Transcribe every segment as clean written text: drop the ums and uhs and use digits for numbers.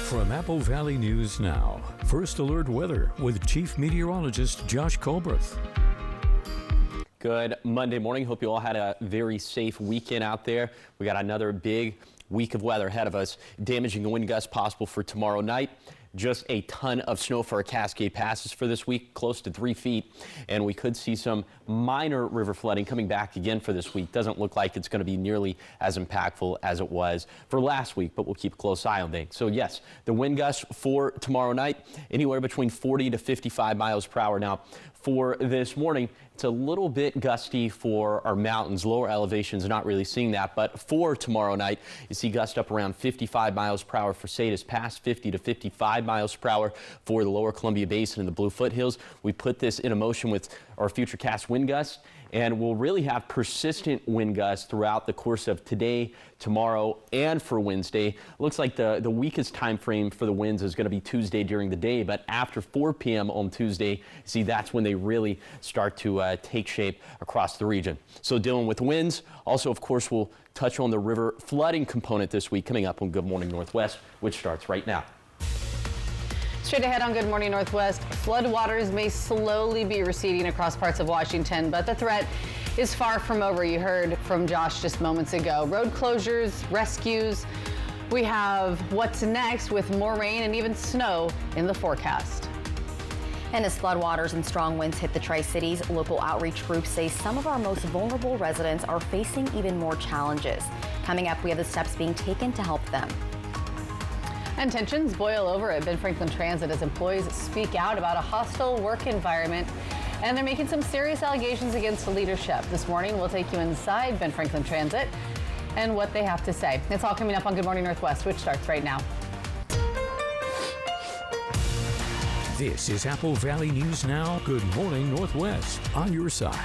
From Apple Valley News Now, First Alert Weather with Chief Meteorologist Josh Colbreth. Good Monday morning. Hope you all had a very safe weekend out there. We got another big week of weather ahead of us. Damaging wind gusts possible for tomorrow night. Just a ton of snow for our Cascade Passes for this week, close to 3 feet. And we could see some minor river flooding coming back again for this week. Doesn't look like it's going to be nearly as impactful as it was for last week, but we'll keep a close eye on things. So yes, the wind gusts for tomorrow night, anywhere between 40 to 55 miles per hour. Now, for this morning, it's a little bit gusty for our mountains. Lower elevations not really seeing that, but for tomorrow night, you see gusts up around 55 miles per hour for Salinas Pass, 50 to 55 miles per hour for the lower Columbia Basin and the Blue Foothills. We put this into motion with our futurecast wind gusts, and we'll really have persistent wind gusts throughout the course of today, tomorrow, and for Wednesday. Looks like the weakest time frame for the winds is going to be Tuesday during the day, but after 4 p.m. on Tuesday, see, that's when they really start to take shape across the region. So dealing with winds. Also, of course, we'll touch on the river flooding component this week coming up on Good Morning Northwest, which starts right now. Straight ahead on Good Morning Northwest, floodwaters may slowly be receding across parts of Washington, but the threat is far from over. You heard from Josh just moments ago. Road closures, rescues. We have what's next with more rain and even snow in the forecast. And as floodwaters and strong winds hit the Tri-Cities, local outreach groups say some of our most vulnerable residents are facing even more challenges. Coming up, we have the steps being taken to help them. And tensions boil over at Ben Franklin Transit as employees speak out about a hostile work environment, and they're making some serious allegations against the leadership. This morning, we'll take you inside Ben Franklin Transit and what they have to say. It's all coming up on Good Morning Northwest, which starts right now. This is Apple Valley News Now. Good Morning Northwest on your side.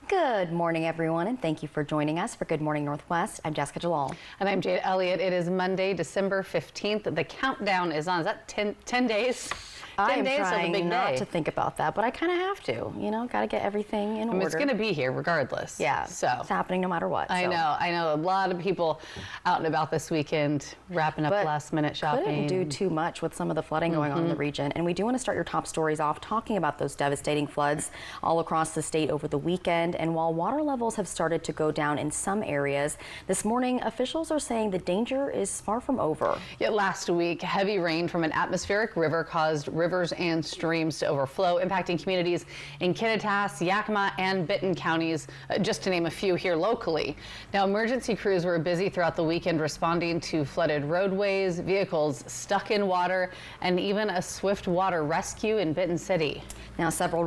Good morning, everyone, and thank you for joining us for Good Morning Northwest. I'm Jessica Jalal. And I'm Jade Elliott. It is Monday, December 15th. The countdown is on. Is that 10 days? 10 days I'm of the big trying not day. to think about that, but I kind of have to. You know, got to get everything in order. It's going to be here regardless. Yeah, so it's happening no matter what. I know. A lot of people out and about this weekend wrapping up last-minute shopping. Couldn't do too much with some of the flooding going on in the region. And we do want to start your top stories off talking about those devastating floods all across the state over the weekend. And while water levels have started to go down in some areas, this morning officials are saying the danger is far from over. Yet last week, heavy rain from an atmospheric river caused rivers and streams to overflow, impacting communities in Kittitas, Yakima, and Benton counties, just to name a few here locally. Now, emergency crews were busy throughout the weekend responding to flooded roadways, vehicles stuck in water, and even a swift water rescue in Benton City. Now, several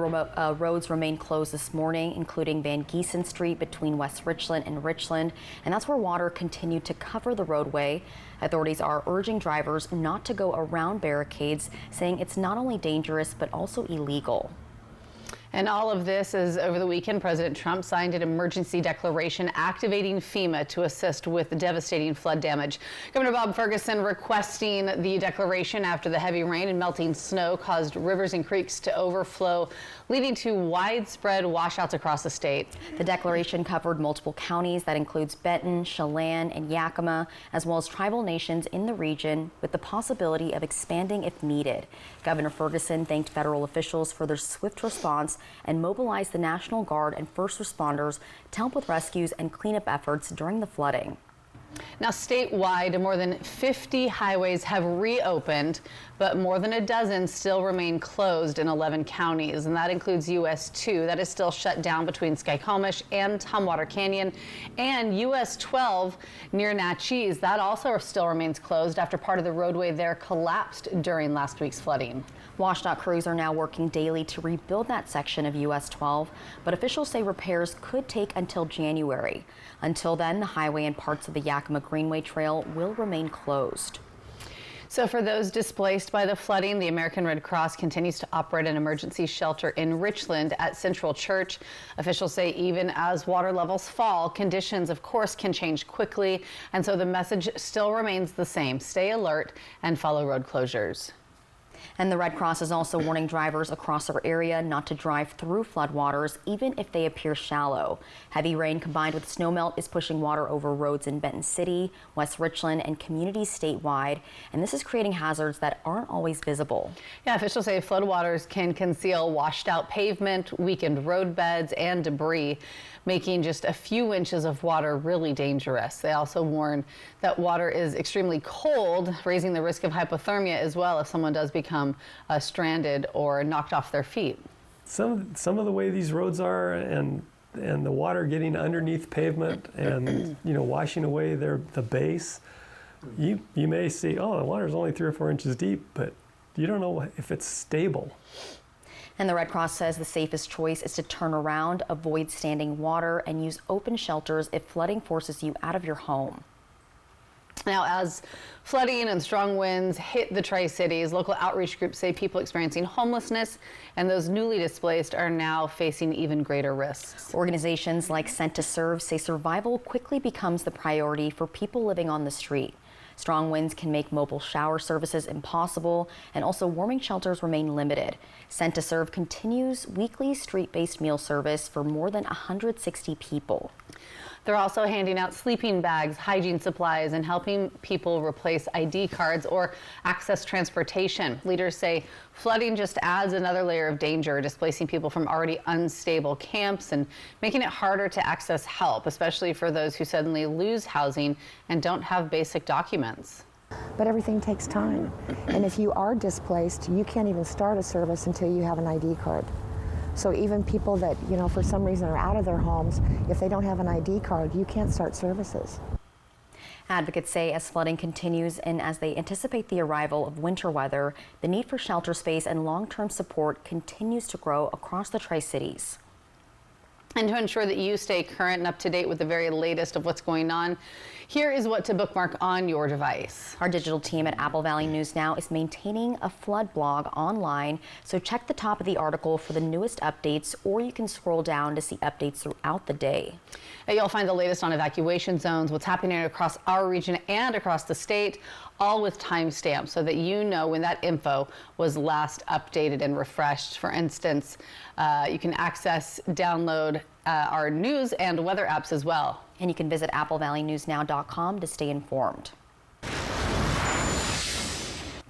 roads remain closed this morning, including Van Giesen Street between West Richland and Richland, and that's where water continued to cover the roadway. Authorities are urging drivers not to go around barricades, saying it's not only dangerous but also illegal. And all of this is over the weekend. President Trump signed an emergency declaration activating FEMA to assist with the devastating flood damage. Governor Bob Ferguson requesting the declaration after the heavy rain and melting snow caused rivers and creeks to overflow, leading to widespread washouts across the state. The declaration covered multiple counties. That includes Benton, Chelan, and Yakima, as well as tribal nations in the region, with the possibility of expanding if needed. Governor Ferguson thanked federal officials for their swift response and mobilized the National Guard and first responders to help with rescues and cleanup efforts during the flooding. Now, statewide, more than 50 highways have reopened, but more than a dozen still remain closed in 11 counties, and that includes US 2 that is still shut down between Skykomish and Tumwater Canyon, and US 12 near Natchez that also still remains closed after part of the roadway there collapsed during last week's flooding. WashDOT crews are now working daily to rebuild that section of US 12, but officials say repairs could take until January. Until then, the highway and parts of the Yakima Greenway Trail will remain closed. So for those displaced by the flooding, the American Red Cross continues to operate an emergency shelter in Richland at Central Church. Officials say even as water levels fall, conditions, of course, can change quickly. And so the message still remains the same. Stay alert and follow road closures. And the Red Cross is also warning drivers across our area not to drive through floodwaters, even if they appear shallow. Heavy rain combined with snowmelt is pushing water over roads in Benton City, West Richland, and communities statewide. And this is creating hazards that aren't always visible. Yeah, officials say floodwaters can conceal washed out pavement, weakened road beds, and debris, making just a few inches of water really dangerous. They also warn that water is extremely cold, raising the risk of hypothermia as well if someone does become stranded or knocked off their feet. Some of the way these roads are, and the water getting underneath pavement and washing away the base, you may see, oh, the water's only 3 or 4 inches deep, but you don't know if it's stable. And the Red Cross says the safest choice is to turn around, avoid standing water, and use open shelters if flooding forces you out of your home. Now, as flooding and strong winds hit the Tri-Cities, local outreach groups say people experiencing homelessness and those newly displaced are now facing even greater risks. Organizations like Sent to Serve say survival quickly becomes the priority for people living on the street. Strong winds can make mobile shower services impossible, and also warming shelters remain limited. Sent to Serve continues weekly street-based meal service for more than 160 people. They're also handing out sleeping bags, hygiene supplies, and helping people replace ID cards or access transportation. Leaders say flooding just adds another layer of danger, displacing people from already unstable camps and making it harder to access help, especially for those who suddenly lose housing and don't have basic documents. But everything takes time. And if you are displaced, you can't even start a service until you have an ID card. So even people that, for some reason are out of their homes, if they don't have an ID card, you can't start services. Advocates say as flooding continues and as they anticipate the arrival of winter weather, the need for shelter space and long-term support continues to grow across the Tri-Cities. And to ensure that you stay current and up to date with the very latest of what's going on, here is what to bookmark on your device. Our digital team at Apple Valley News Now is maintaining a flood blog online, so check the top of the article for the newest updates, or you can scroll down to see updates throughout the day. You'll find the latest on evacuation zones, what's happening across our region and across the state, all with timestamps so that you know when that info was last updated and refreshed. For instance, you can download our news and weather apps as well. And you can visit applevalleynewsnow.com to stay informed.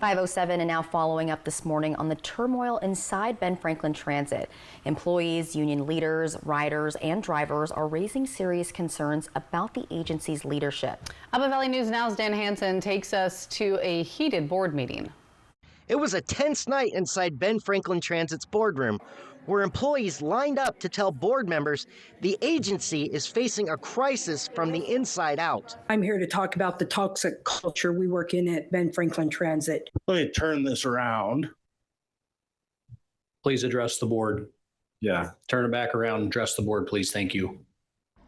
5:07 and now following up this morning on the turmoil inside Ben Franklin Transit. Employees, union leaders, riders, and drivers are raising serious concerns about the agency's leadership. Apple Valley News Now's Dan Hansen takes us to a heated board meeting. It was a tense night inside Ben Franklin Transit's boardroom, where employees lined up to tell board members the agency is facing a crisis from the inside out. I'm here to talk about the toxic culture we work in at Ben Franklin Transit. Let me turn this around. Please address the board. Yeah. Turn it back around and address the board, please. Thank you.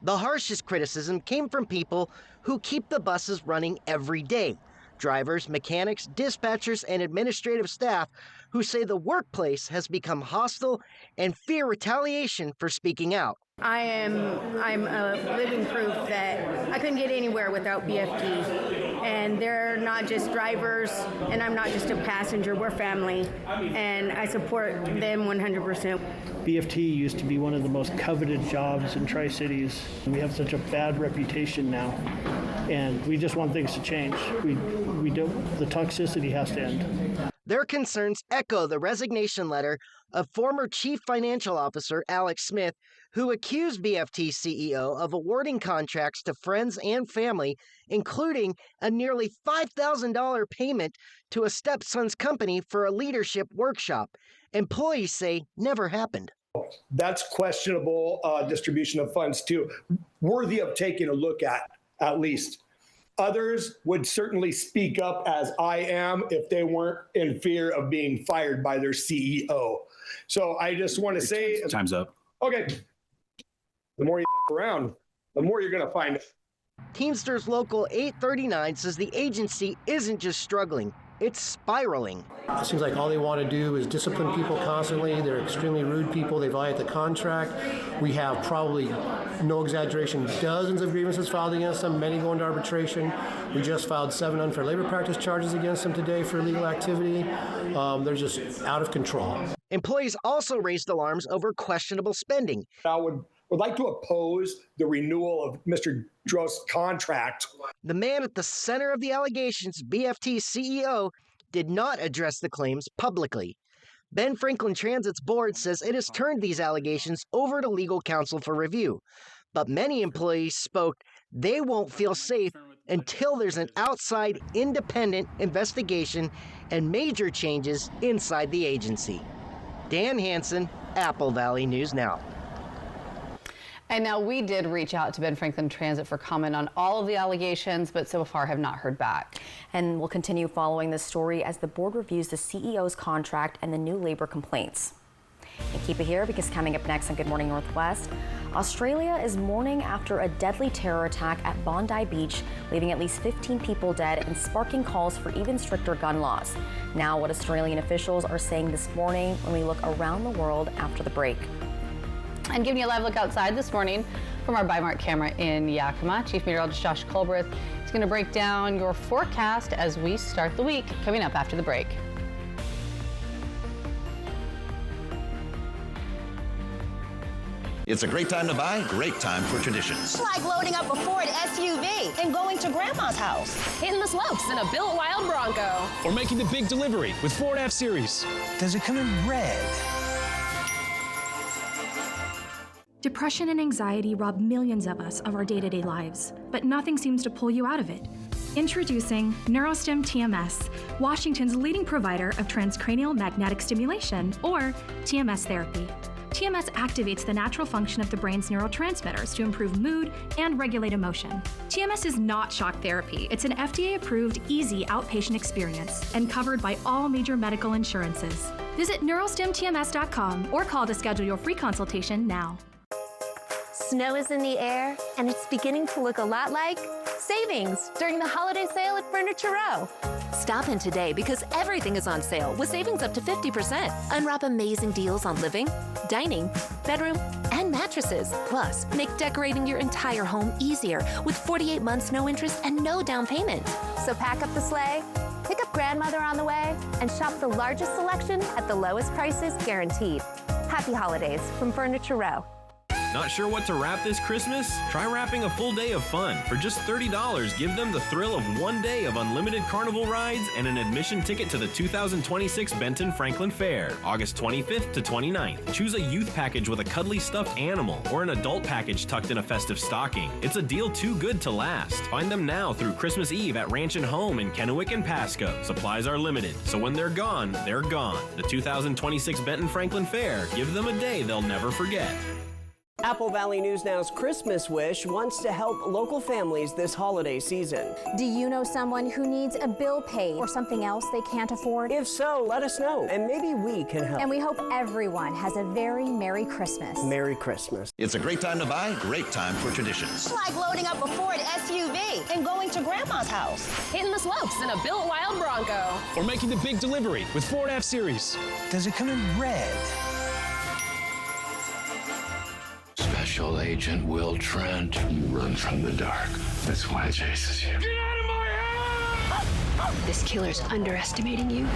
The harshest criticism came from people who keep the buses running every day. Drivers, mechanics, dispatchers, and administrative staff who say the workplace has become hostile and fear retaliation for speaking out. I'm a living proof that I couldn't get anywhere without BFT. And they're not just drivers, and I'm not just a passenger, we're family. And I support them 100%. BFT used to be one of the most coveted jobs in Tri-Cities. We have such a bad reputation now, and we just want things to change. The toxicity has to end. Their concerns echo the resignation letter of former Chief Financial Officer Alex Smith, who accused BFT CEO of awarding contracts to friends and family, including a nearly $5,000 payment to a stepson's company for a leadership workshop. Employees say never happened. That's questionable distribution of funds too, worthy of taking a look at least. Others would certainly speak up, as I am, if they weren't in fear of being fired by their CEO. So I just want to say... Time's up. Okay. The more you around, the more you're going to find it. Teamsters Local 839 says the agency isn't just struggling, it's spiraling. It seems like all they want to do is discipline people constantly. They're extremely rude people. They violate the contract. We have probably, no exaggeration, dozens of grievances filed against them, many going to arbitration. We just filed 7 unfair labor practice charges against them today for illegal activity. They're just out of control. Employees also raised alarms over questionable spending. I would like to oppose the renewal of Mr. Drozd's contract. The man at the center of the allegations, BFT CEO, did not address the claims publicly. Ben Franklin Transit's board says it has turned these allegations over to legal counsel for review. But many employees spoke they won't feel safe until there's an outside, independent investigation and major changes inside the agency. Dan Hansen, Apple Valley News Now. And now we did reach out to Ben Franklin Transit for comment on all of the allegations, but so far have not heard back. And we'll continue following this story as the board reviews the CEO's contract and the new labor complaints. And keep it here, because coming up next on Good Morning Northwest, Australia is mourning after a deadly terror attack at Bondi Beach, leaving at least 15 people dead and sparking calls for even stricter gun laws. Now, what Australian officials are saying this morning when we look around the world after the break. And giving you a live look outside this morning from our Bi-Mart camera in Yakima, Chief Meteorologist Josh Colbreth is going to break down your forecast as we start the week, coming up after the break. It's a great time to buy, great time for traditions. It's like loading up a Ford SUV and going to Grandma's house. Hitting the slopes in a built wild Bronco. Or making the big delivery with Ford F-Series. Does it come in red? Depression and anxiety rob millions of us of our day-to-day lives, but nothing seems to pull you out of it. Introducing Neurostim TMS, Washington's leading provider of transcranial magnetic stimulation, or TMS therapy. TMS activates the natural function of the brain's neurotransmitters to improve mood and regulate emotion. TMS is not shock therapy. It's an FDA-approved, easy outpatient experience and covered by all major medical insurances. Visit neurostimtms.com or call to schedule your free consultation now. Snow is in the air, and it's beginning to look a lot like savings during the holiday sale at Furniture Row. Stop in today because everything is on sale with savings up to 50%. Unwrap amazing deals on living, dining, bedroom, and mattresses. Plus, make decorating your entire home easier with 48 months, no interest, and no down payment. So pack up the sleigh, pick up grandmother on the way, and shop the largest selection at the lowest prices guaranteed. Happy holidays from Furniture Row. Not sure what to wrap this Christmas? Try wrapping a full day of fun. For just $30, give them the thrill of one day of unlimited carnival rides and an admission ticket to the 2026 Benton Franklin Fair, August 25th to 29th. Choose a youth package with a cuddly stuffed animal or an adult package tucked in a festive stocking. It's a deal too good to last. Find them now through Christmas Eve at Ranch and Home in Kennewick and Pasco. Supplies are limited, so when they're gone, they're gone. The 2026 Benton Franklin Fair. Give them a day they'll never forget. Apple Valley News Now's Christmas Wish wants to help local families this holiday season. Do you know someone who needs a bill paid or something else they can't afford? If so, let us know, and maybe we can help. And we hope everyone has a very Merry Christmas. Merry Christmas. It's a great time to buy, great time for traditions. It's like loading up a Ford SUV and going to Grandma's house. Hitting the slopes in a built wild Bronco. Or making the big delivery with Ford F-Series. Does it come in red? Special Agent Will Trent. You run from the dark. That's why it chases you. Get out of my house! This killer's underestimating you.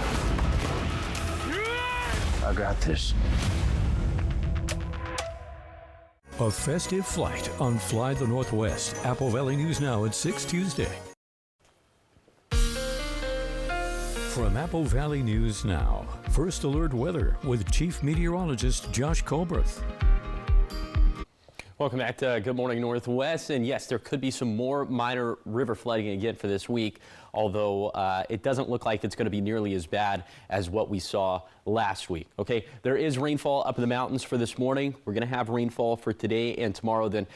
I got this. A festive flight on Fly the Northwest. Apple Valley News Now at 6 Tuesday. From Apple Valley News Now, First Alert Weather with Chief Meteorologist Josh Colbreth. Welcome back to Good Morning Northwest. And yes, there could be some more minor river flooding again for this week, although it doesn't look like it's going to be nearly as bad as what we saw last week. Okay, there is rainfall up in the mountains for this morning. We're going to have rainfall for today and tomorrow. Then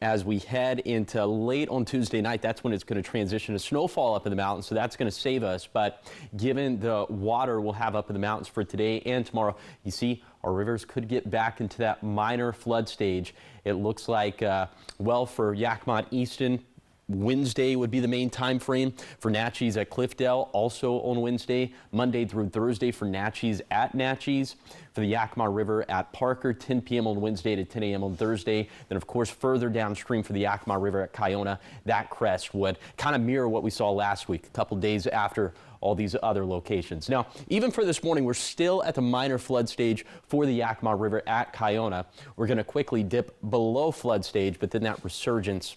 as we head into late on Tuesday night, that's when it's going to transition to snowfall up in the mountains. So that's going to save us. But given the water we'll have up in the mountains for today and tomorrow, you see our rivers could get back into that minor flood stage. It looks like, well, for Yakima, Easton, Wednesday would be the main time frame for Natchez at Cliffdale, also on Wednesday, Monday through Thursday for Natchez at Natchez. For the Yakima River at Parker, 10 p.m. on Wednesday to 10 a.m. on Thursday. Then, of course, further downstream for the Yakima River at Kiona, that crest would kind of mirror what we saw last week, a couple days after all these other locations. Now, even for this morning, we're still at the minor flood stage for the Yakima River at Kiona. We're going to quickly dip below flood stage, but then that resurgence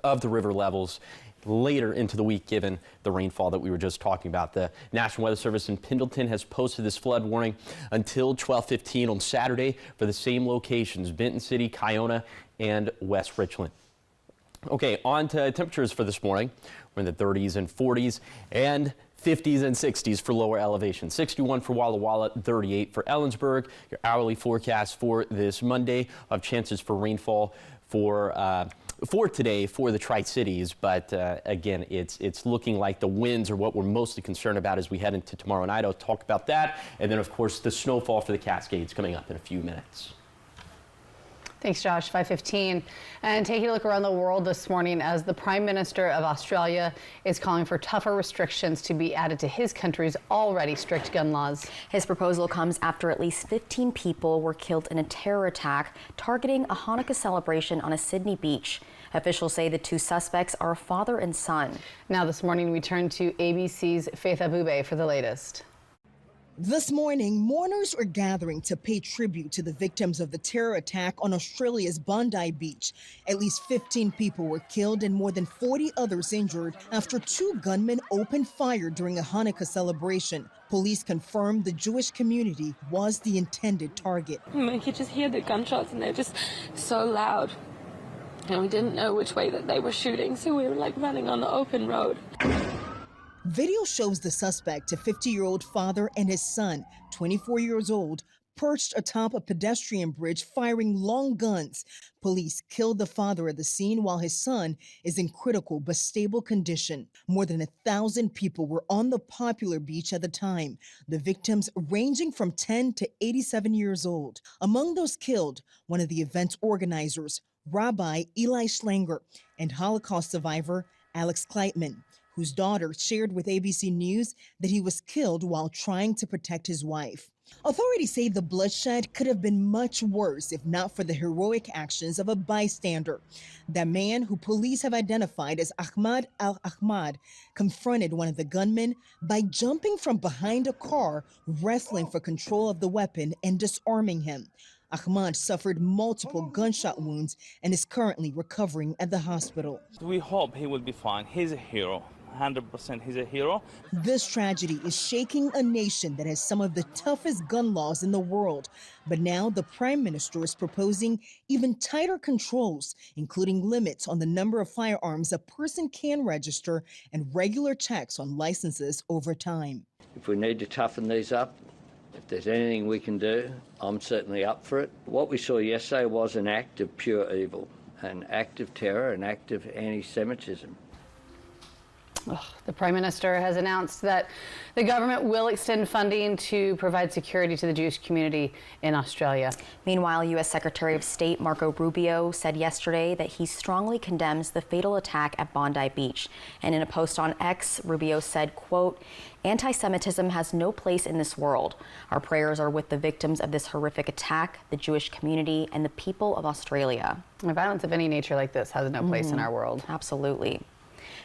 of the river levels later into the week, given the rainfall that we were just talking about. The National Weather Service in Pendleton has posted this flood warning until 12:15 on Saturday for the same locations, Benton City, Kiona, and West Richland. Okay, on to temperatures for this morning. We're in the 30s and 40s and 50s and 60s for lower elevation. 61 for Walla Walla, 38 for Ellensburg. Your hourly forecast for this Monday of chances for rainfall for today for the Tri-Cities, but again, it's looking like the winds are what we're mostly concerned about as we head into tomorrow night. I'll talk about that, and then of course the snowfall for the Cascades coming up in a few minutes. Thanks, Josh. 5:15. And taking a look around the world this morning as the Prime Minister of Australia is calling for tougher restrictions to be added to his country's already strict gun laws. His proposal comes after at least 15 people were killed in a terror attack targeting a Hanukkah celebration on a Sydney beach. Officials say the two suspects are a father and son. Now this morning we turn to ABC's Faith Abube for the latest. This morning, mourners are gathering to pay tribute to the victims of the terror attack on Australia's Bondi Beach. At least 15 people were killed and more than 40 others injured after two gunmen opened fire during a Hanukkah celebration. Police confirmed the Jewish community was the intended target. We could just hear the gunshots and they're just so loud. And we didn't know which way that they were shooting, so we were like running on the open road. Video shows the suspect, a 50-year-old father and his son, 24 years old, perched atop a pedestrian bridge firing long guns. Police killed the father at the scene while his son is in critical but stable condition. More than 1,000 people were on the popular beach at the time, the victims ranging from 10 to 87 years old. Among those killed, one of the event's organizers, Rabbi Eli Schlanger, and Holocaust survivor Alex Kleitman, whose daughter shared with ABC News that he was killed while trying to protect his wife. Authorities say the bloodshed could have been much worse if not for the heroic actions of a bystander. The man, who police have identified as Ahmad al-Ahmad, confronted one of the gunmen by jumping from behind a car, wrestling for control of the weapon and disarming him. Ahmad suffered multiple gunshot wounds and is currently recovering at the hospital. We hope he will be fine. He's a hero. 100% he's a hero. This tragedy is shaking a nation that has some of the toughest gun laws in the world. But now the Prime Minister is proposing even tighter controls, including limits on the number of firearms a person can register and regular checks on licenses over time. If we need to toughen these up, if there's anything we can do, I'm certainly up for it. What we saw yesterday was an act of pure evil, an act of terror, an act of anti-Semitism. The Prime Minister has announced that the government will extend funding to provide security to the Jewish community in Australia. Meanwhile, U.S. Secretary of State Marco Rubio said yesterday that he strongly condemns the fatal attack at Bondi Beach. And in a post on X, Rubio said, quote, "Anti-Semitism has no place in this world. Our prayers are with the victims of this horrific attack, the Jewish community, and the people of Australia." Violence of any nature like this has no place in our world. Absolutely.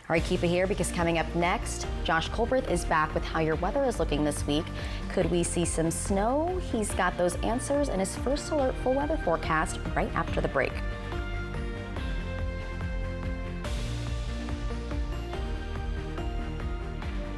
All right, keep it here because coming up next, Josh Colbert is back with how your weather is looking this week. Could we see some snow? He's got those answers in his First Alert full weather forecast right after the break.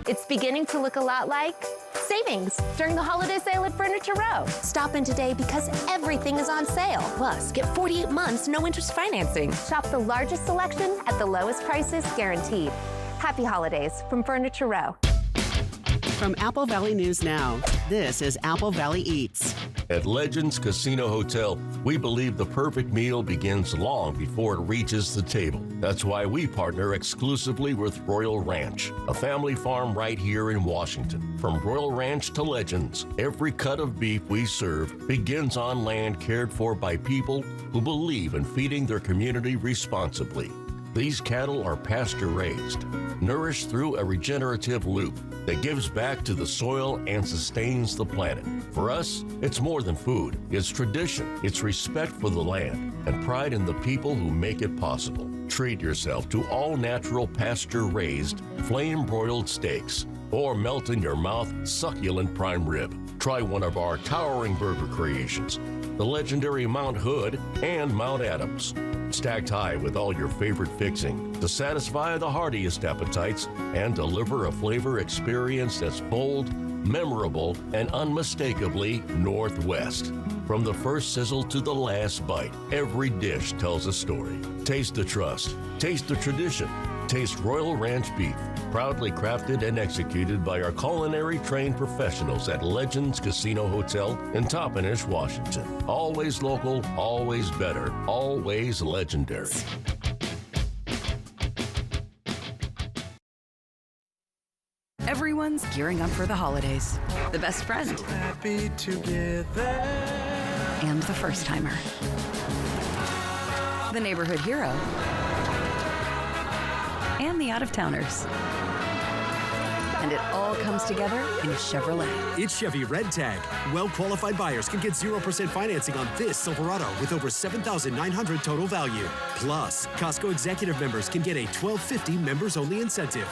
It's beginning to look a lot like savings during the holiday sale at Furniture Row. Stop in today because everything is on sale. Plus, get 48 months, no interest financing. Shop the largest selection at the lowest prices guaranteed. Happy holidays from Furniture Row. From Apple Valley News Now, this is Apple Valley Eats. At Legends Casino Hotel, we believe the perfect meal begins long before it reaches the table. That's why we partner exclusively with Royal Ranch, a family farm right here in Washington. From Royal Ranch to Legends, every cut of beef we serve begins on land cared for by people who believe in feeding their community responsibly. These cattle are pasture-raised, nourished through a regenerative loop that gives back to the soil and sustains the planet. For us, it's more than food. It's tradition, it's respect for the land, and pride in the people who make it possible. Treat yourself to all-natural pasture-raised, flame-broiled steaks, or melt in your mouth succulent prime rib. Try one of our towering burger creations, the legendary Mount Hood and Mount Adams. Stacked high with all your favorite fixing to satisfy the heartiest appetites and deliver a flavor experience that's bold, memorable, and unmistakably Northwest. From the first sizzle to the last bite, every dish tells a story. Taste the trust. Taste the tradition. Taste Royal Ranch beef, proudly crafted and executed by our culinary trained professionals at Legends Casino Hotel in Toppenish, Washington. Always local, always better, always legendary. Everyone's gearing up for the holidays. The best friend. Happy together. And the first timer. The neighborhood hero. And the out-of-towners. And it all comes together in Chevrolet. It's Chevy Red Tag. Well-qualified buyers can get 0% financing on this Silverado with over $7,900 total value. Plus, Costco executive members can get a $12.50 members-only incentive.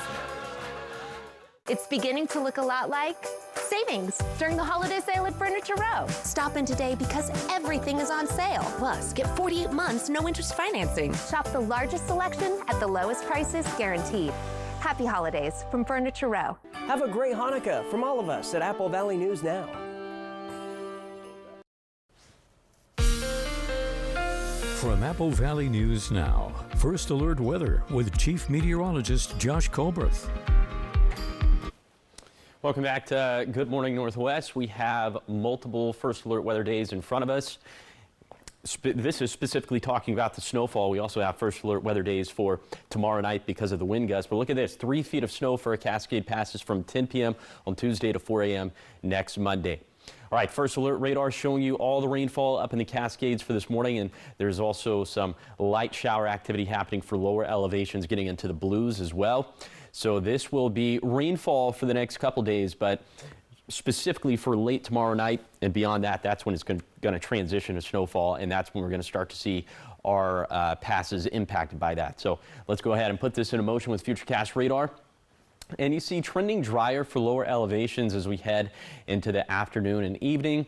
It's beginning to look a lot like savings during the holiday sale at Furniture Row. Stop in today because everything is on sale. Plus, get 48 months, no interest financing. Shop the largest selection at the lowest prices guaranteed. Happy holidays from Furniture Row. Have a great Hanukkah from all of us at Apple Valley News Now. From Apple Valley News Now, First Alert Weather with Chief Meteorologist Josh Colberth. Welcome back to Good Morning Northwest. We have multiple First Alert weather days in front of us. This is specifically talking about the snowfall. We also have First Alert weather days for tomorrow night because of the wind gusts. But look at this, 3 feet of snow for a Cascade passes from 10 p.m. on Tuesday to 4 a.m. next Monday. All right, First Alert radar showing you all the rainfall up in the Cascades for this morning, and there's also some light shower activity happening for lower elevations getting into the blues as well. So this will be rainfall for the next couple days, but specifically for late tomorrow night and beyond that, that's when it's going to transition to snowfall, and that's when we're going to start to see our passes impacted by that. So let's go ahead and put this into motion with Futurecast radar. And you see trending drier for lower elevations as we head into the afternoon and evening.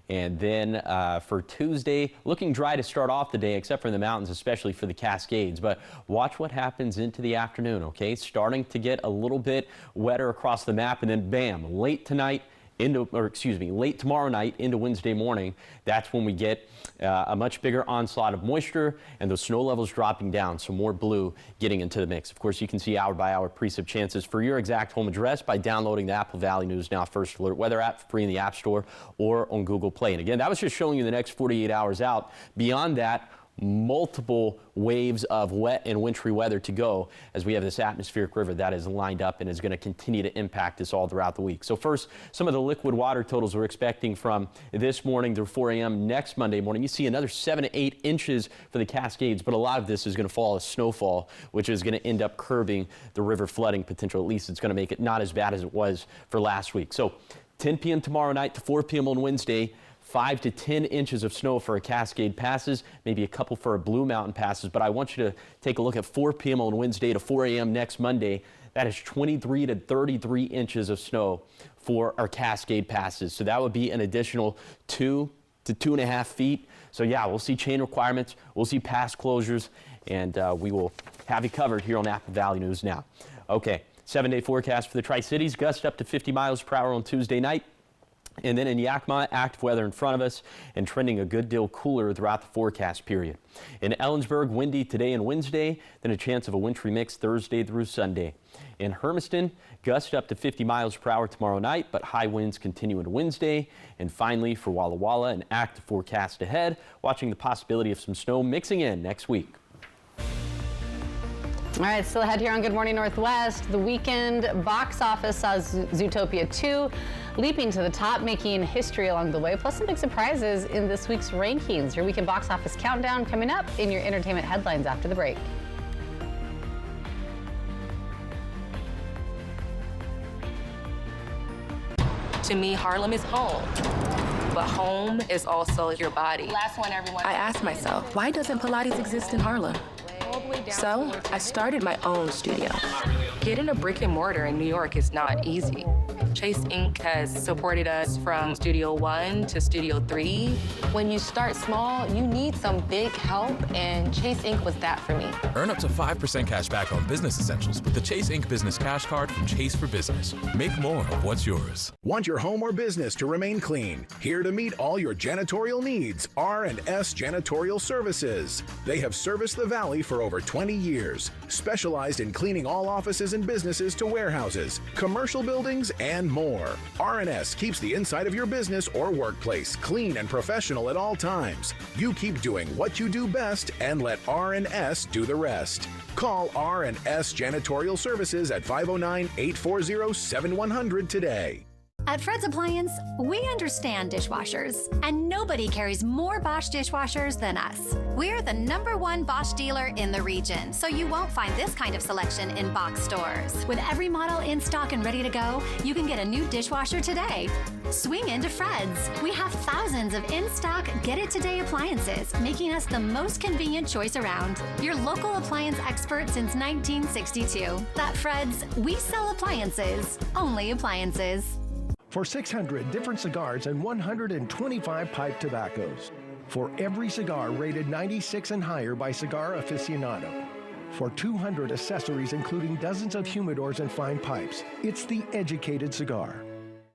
And then for Tuesday, looking dry to start off the day, except for in the mountains, especially for the Cascades. But watch what happens into the afternoon, okay? Starting to get a little bit wetter across the map, and then bam, late tomorrow night into Wednesday morning, that's when we get a much bigger onslaught of moisture and those snow levels dropping down, so more blue getting into the mix. Of course, you can see hour-by-hour precip chances for your exact home address by downloading the Apple Valley News Now First Alert weather app free in the App Store or on Google Play. And again, that was just showing you the next 48 hours out. Beyond that, multiple waves of wet and wintry weather to go as we have this atmospheric river that is lined up and is going to continue to impact us all throughout the week. So first, some of the liquid water totals we're expecting from this morning through 4 a.m. next Monday morning. You see another 7 to 8 inches for the Cascades, but a lot of this is going to fall as snowfall, which is going to end up curbing the river flooding potential. At least it's going to make it not as bad as it was for last week. So 10 p.m. tomorrow night to 4 p.m. on Wednesday. 5 to 10 inches of snow for a Cascade passes, maybe a couple for a Blue Mountain passes, but I want you to take a look at 4 p.m. on Wednesday to 4 a.m. next Monday. That is 23 to 33 inches of snow for our Cascade passes. So that would be an additional 2 to 2.5 feet. So yeah, we'll see chain requirements, we'll see pass closures, and we will have you covered here on Apple Valley News Now. Okay, 7-day forecast for the Tri-Cities, gusts up to 50 miles per hour on Tuesday night. And then in Yakima, active weather in front of us and trending a good deal cooler throughout the forecast period. In Ellensburg, windy today and Wednesday, then a chance of a wintry mix Thursday through Sunday. In Hermiston, gusts up to 50 miles per hour tomorrow night, but high winds continue into Wednesday. And finally, for Walla Walla, an active forecast ahead, watching the possibility of some snow mixing in next week. All right, still ahead here on Good Morning Northwest. The weekend box office saw Zootopia 2 leaping to the top, making history along the way, plus some big surprises in this week's rankings. Your weekend box office countdown coming up in your entertainment headlines after the break. To me, Harlem is home. But home is also your body. Last one, everyone. I asked myself, why doesn't Pilates exist in Harlem? So I started my own studio. Getting a brick and mortar in New York is not easy. Chase Inc. has supported us from Studio 1 to Studio 3. When you start small, you need some big help, and Chase Inc. was that for me. Earn up to 5% cash back on business essentials with the Chase Inc. Business Cash Card from Chase for Business. Make more of what's yours. Want your home or business to remain clean? Here to meet all your janitorial needs, R&S Janitorial Services. They have serviced the Valley for over 20 years, specialized in cleaning all offices and businesses to warehouses, commercial buildings, and more. R&S keeps the inside of your business or workplace clean and professional at all times. You keep doing what you do best and let R&S do the rest. Call R&S Janitorial Services at 509-840-7100 today. At Fred's Appliance, we understand dishwashers, and nobody carries more Bosch dishwashers than us. We're the #1 Bosch dealer in the region, so you won't find this kind of selection in box stores. With every model in stock and ready to go, you can get a new dishwasher today. Swing into Fred's. We have thousands of in-stock get-it-today appliances, making us the most convenient choice around. Your local appliance expert since 1962. At Fred's, we sell appliances. Only appliances. For 600 different cigars and 125 pipe tobaccos. For every cigar rated 96 and higher by Cigar Aficionado. For 200 accessories including dozens of humidors and fine pipes. It's the educated cigar.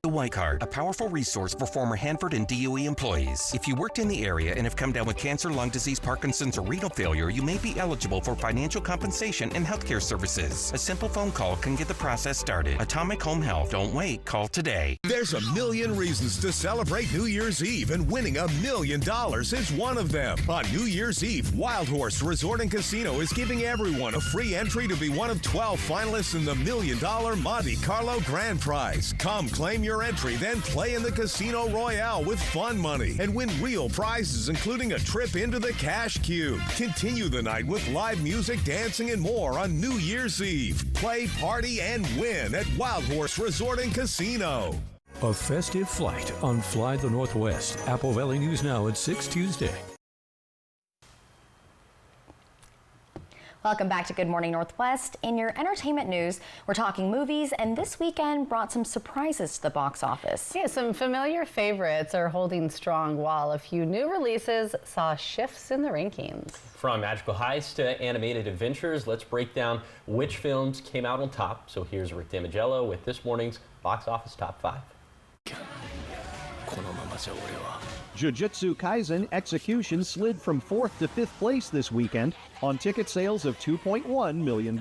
The White Card, a powerful resource for former Hanford and DOE employees. If you worked in the area and have come down with cancer, lung disease, Parkinson's, or renal failure, you may be eligible for financial compensation and healthcare services. A simple phone call can get the process started. Atomic Home Health. Don't wait. Call today. There's a million reasons to celebrate New Year's Eve, and winning $1 million is one of them. On New Year's Eve, Wild Horse Resort and Casino is giving everyone a free entry to be one of 12 finalists in the $1 million Monte Carlo Grand Prize. Come claim your entry, then play in the Casino Royale with fun money and win real prizes, including a trip into the Cash Cube. Continue the night with live music, dancing, and more on New Year's Eve. Play, party, and win at Wild Horse Resort and Casino. A festive flight on Fly the Northwest. Apple Valley News Now at 6 Tuesday. Welcome back to Good Morning Northwest. In your entertainment news, we're talking movies, and this weekend brought some surprises to the box office. Yeah, some familiar favorites are holding strong, while a few new releases saw shifts in the rankings. From magical heists to animated adventures, let's break down which films came out on top. So here's Rick Damagello with this morning's box office top 5. Jujutsu Kaisen Execution slid from 4th to 5th place this weekend on ticket sales of $2.1 million.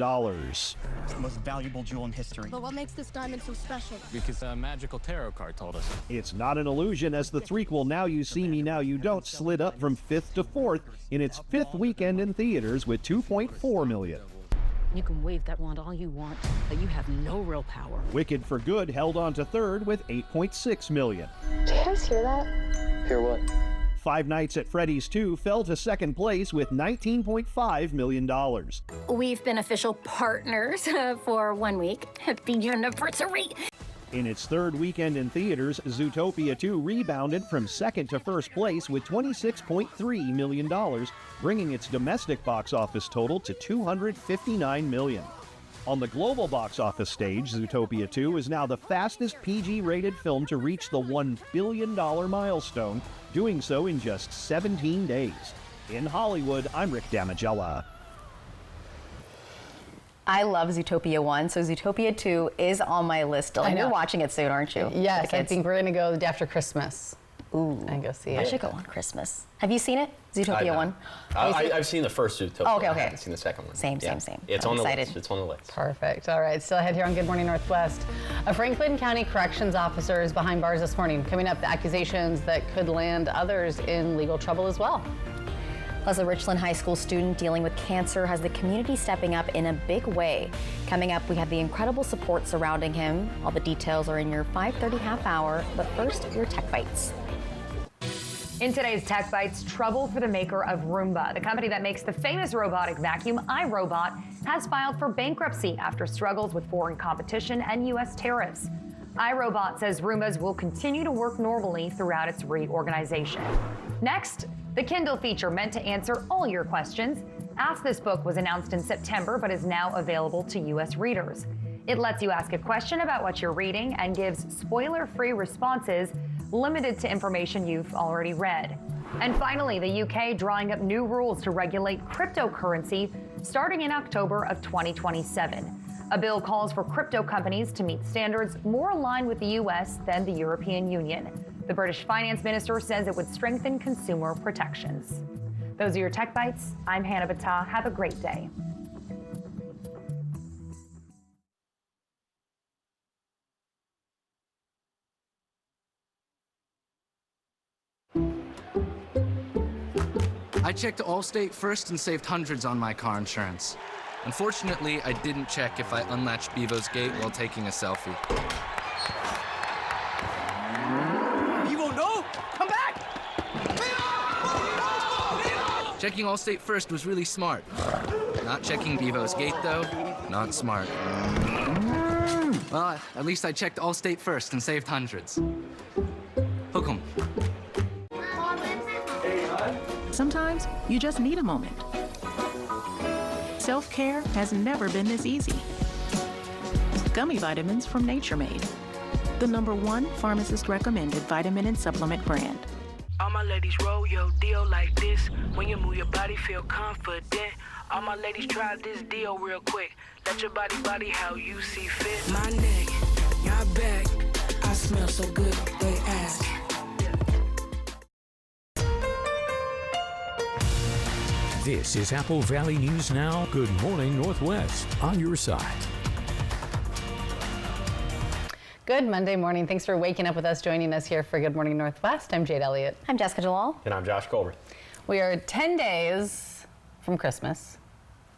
It's the most valuable jewel in history. But what makes this diamond so special? Because a magical tarot card told us. It's not an illusion, as the threequel Now You See Me, Now You Don't slid up from 5th to 4th in its 5th weekend in theaters with $2.4 million. You can wave that wand all you want, but you have no real power. Wicked for Good held on to 3rd with $8.6 million. Did you guys hear that? Hear what? Five Nights at Freddy's 2 fell to 2nd place with $19.5 million. We've been official partners for 1 week. Happy anniversary! In its 3rd weekend in theaters, Zootopia 2 rebounded from 2nd to 1st place with $26.3 million, bringing its domestic box office total to $259 million. On the global box office stage, Zootopia 2 is now the fastest PG-rated film to reach the $1 billion milestone, doing so in just 17 days. In Hollywood, I'm Rick Damigella. I love Zootopia 1, so Zootopia 2 is on my list. And you're watching it soon, aren't you? Yes, I think we're going to go after Christmas. Ooh. And go see it. I should go on Christmas. Have you seen it? Zootopia 1? I've seen the first Zootopia. Oh, okay. I haven't seen the second one. Same. It's I'm on excited. the list. It's on the list. Perfect. All right, still ahead here on Good Morning Northwest. A Franklin County Corrections officer is behind bars this morning. Coming up, the accusations that could land others in legal trouble as well. Plus, a Richland High School student dealing with cancer has the community stepping up in a big way. Coming up, we have the incredible support surrounding him. All the details are in your 5:30 half hour, but first, your Tech Bites. In today's Tech Bites, trouble for the maker of Roomba. The company that makes the famous robotic vacuum, iRobot, has filed for bankruptcy after struggles with foreign competition and U.S. tariffs. iRobot says Roombas will continue to work normally throughout its reorganization. Next, the Kindle feature meant to answer all your questions. Ask This Book was announced in September but is now available to U.S. readers. It lets you ask a question about what you're reading and gives spoiler-free responses limited to information you've already read. And finally, the UK drawing up new rules to regulate cryptocurrency starting in October of 2027. A bill calls for crypto companies to meet standards more aligned with the US than the European Union. The British finance minister says it would strengthen consumer protections. Those are your Tech Bites. I'm Hannah Battah. Have a great day. I checked Allstate first and saved hundreds on my car insurance. Unfortunately, I didn't check if I unlatched Bevo's gate while taking a selfie. Bevo, no! Come back! Checking Allstate first was really smart. Not checking Bevo's gate, though, not smart. Well, at least I checked Allstate first and saved hundreds. Hook 'em. Sometimes you just need a moment. Self-care has never been this easy. Gummy vitamins from Nature Made, the #1 pharmacist-recommended vitamin and supplement brand. All my ladies roll your deal like this. When you move your body, feel confident. All my ladies try this deal real quick. Let your body how you see fit. My neck, your back, I smell so good, they ask. This is Apple Valley News Now. Good morning, Northwest, on your side. Good Monday morning. Thanks for waking up with us, joining us here for Good Morning Northwest. I'm Jade Elliott. I'm Jessica Jalal. And I'm Josh Colbert. We are 10 days from Christmas.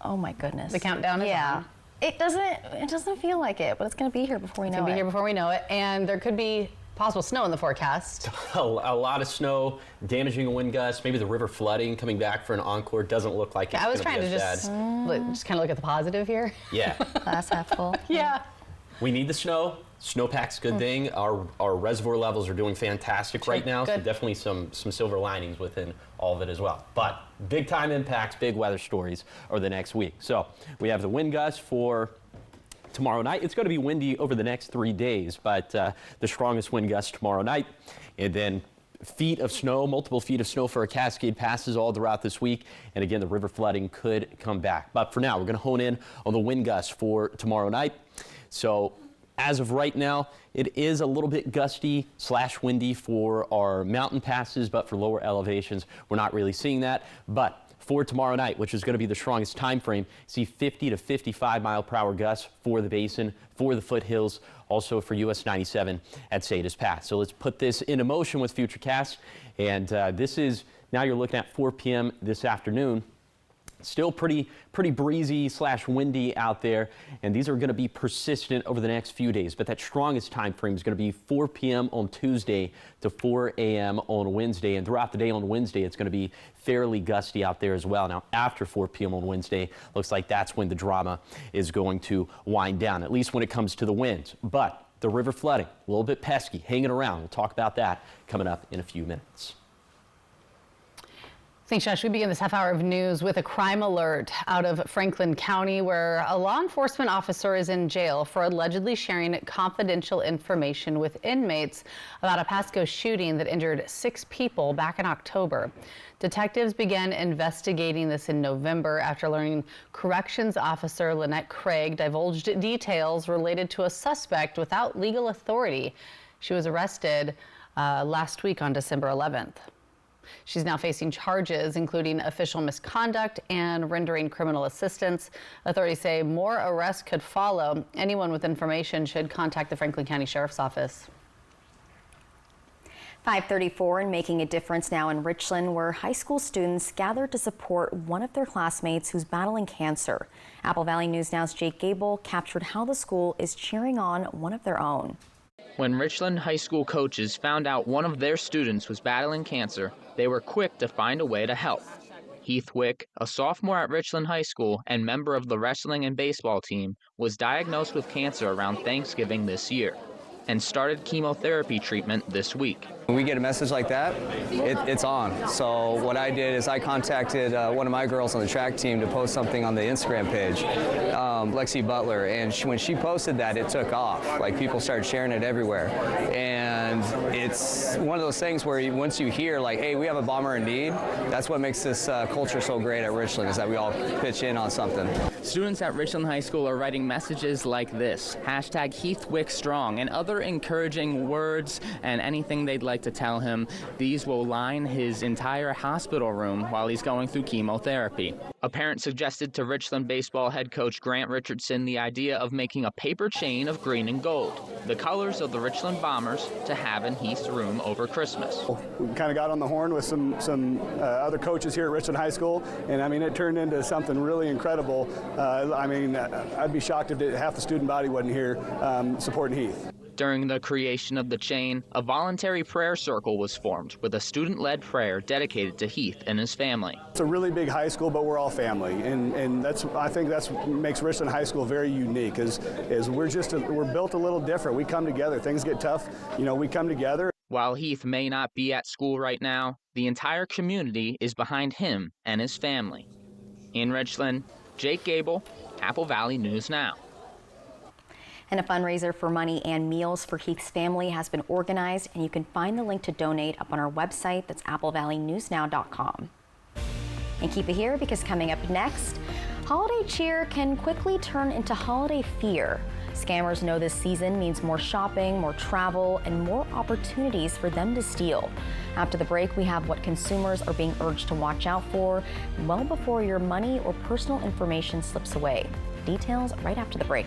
Oh my goodness. The countdown is on. It doesn't feel like it, but it's going to be here before we know it. It's going to be here before we know it, and there could be possible snow in the forecast. A lot of snow, damaging wind gusts, maybe the river flooding coming back for an encore. Doesn't look like it's going to be as bad. I was trying to just kind of look at the positive here. Yeah. Glass half full. Yeah. We need the snow. Snowpack's a good thing. Our reservoir levels are doing fantastic right now, so definitely some silver linings within all of it as well. But big time impacts, big weather stories over the next week. So we have the wind gusts for tomorrow night. It's going to be windy over the next 3 days, but the strongest wind gusts tomorrow night, and then multiple feet of snow for a Cascade passes all throughout this week. And again, the river flooding could come back. But for now, we're going to hone in on the wind gusts for tomorrow night. So as of right now, it is a little bit gusty / windy for our mountain passes, but for lower elevations, we're not really seeing that. But for tomorrow night, which is going to be the strongest time frame, see 50 to 55 mile per hour gusts for the basin, for the foothills, also for US 97 at Salinas Pass. So let's put this into motion with Futurecast. And this is, now you're looking at 4 p.m. this afternoon. Still pretty breezy / windy out there, and these are going to be persistent over the next few days. But that strongest time frame is going to be 4 p.m. on Tuesday to 4 a.m. on Wednesday, and throughout the day on Wednesday, it's going to be fairly gusty out there as well. Now, after 4 p.m. on Wednesday, looks like that's when the drama is going to wind down, at least when it comes to the winds. But the river flooding, a little bit pesky, hanging around. We'll talk about that coming up in a few minutes. Thanks, Josh. We begin this half hour of news with a crime alert out of Franklin County, where a law enforcement officer is in jail for allegedly sharing confidential information with inmates about a Pasco shooting that injured 6 people back in October. Detectives began investigating this in November after learning corrections officer Lynette Craig divulged details related to a suspect without legal authority. She was arrested last week on December 11th. She's now facing charges, including official misconduct and rendering criminal assistance. Authorities say more arrests could follow. Anyone with information should contact the Franklin County Sheriff's Office. 5:34 and making a difference now in Richland, where high school students gathered to support one of their classmates who's battling cancer. Apple Valley News Now's Jake Gable captured how the school is cheering on one of their own. When Richland high school coaches found out one of their students was battling cancer, they were quick to find a way to help. Heath Wick, a sophomore at Richland High School and member of the wrestling and baseball team, was diagnosed with cancer around Thanksgiving this year. and started chemotherapy treatment this week. When we get a message like that, it's on. So what I did is I contacted one of my girls on the track team to post something on the Instagram page, Lexi Butler, and when she posted that, it took off. Like, people started sharing it everywhere. And it's one of those things where once you hear, like, hey, we have a bomber in need, that's what makes this culture so great at Richland, is that we all pitch in on something. Students at Richland High School are writing messages like this, #HeathWickStrong, and other encouraging words and anything they'd like to tell him. These will line his entire hospital room while he's going through chemotherapy. A parent suggested to Richland baseball head coach Grant Richardson the idea of making a paper chain of green and gold, the colors of the Richland Bombers, to have in Heath's room over Christmas. We kind of got on the horn with some other coaches here at Richland High School, and I mean, it turned into something really incredible. I mean, I'd be shocked if half the student body wasn't here supporting Heath. During the creation of the chain, a voluntary prayer circle was formed with a student-led prayer dedicated to Heath and his family. It's a really big high school, but we're all family, and I think that's what makes Richland High School very unique. Is we're built a little different. We come together. Things get tough, we come together. While Heath may not be at school right now, the entire community is behind him and his family. In Richland, Jake Gable, Apple Valley News Now. And a fundraiser for money and meals for Heath's family has been organized, and you can find the link to donate up on our website. That's applevalleynewsnow.com. And keep it here, because coming up next, holiday cheer can quickly turn into holiday fear. Scammers know this season means more shopping, more travel, and more opportunities for them to steal. After the break, we have what consumers are being urged to watch out for well before your money or personal information slips away. Details right after the break.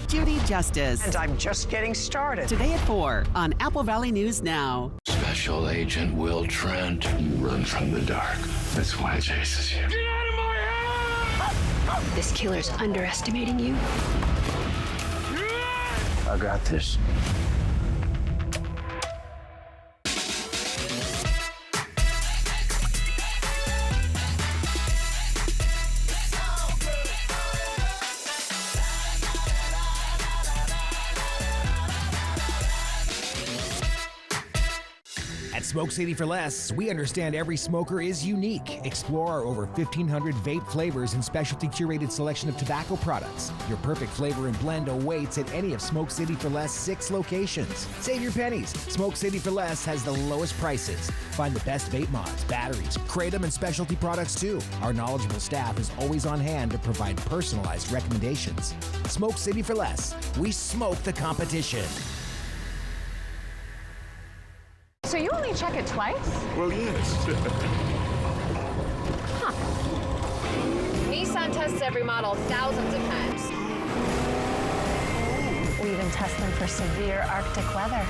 Judy Justice. And I'm just getting started. Today at 4 on Apple Valley News Now. Special Agent Will Trent. You run from the dark. That's why it chases you. Get out of my house! This killer's underestimating you. I got this. At Smoke City for Less, we understand every smoker is unique. Explore our over 1,500 vape flavors and specialty curated selection of tobacco products. Your perfect flavor and blend awaits at any of Smoke City for Less 6 locations. Save your pennies. Smoke City for Less has the lowest prices. Find the best vape mods, batteries, kratom, and specialty products too. Our knowledgeable staff is always on hand to provide personalized recommendations. Smoke City for Less. We smoke the competition. So you only check it twice? Well, yes. Huh. Nissan tests every model thousands of times. We even test them for severe Arctic weather.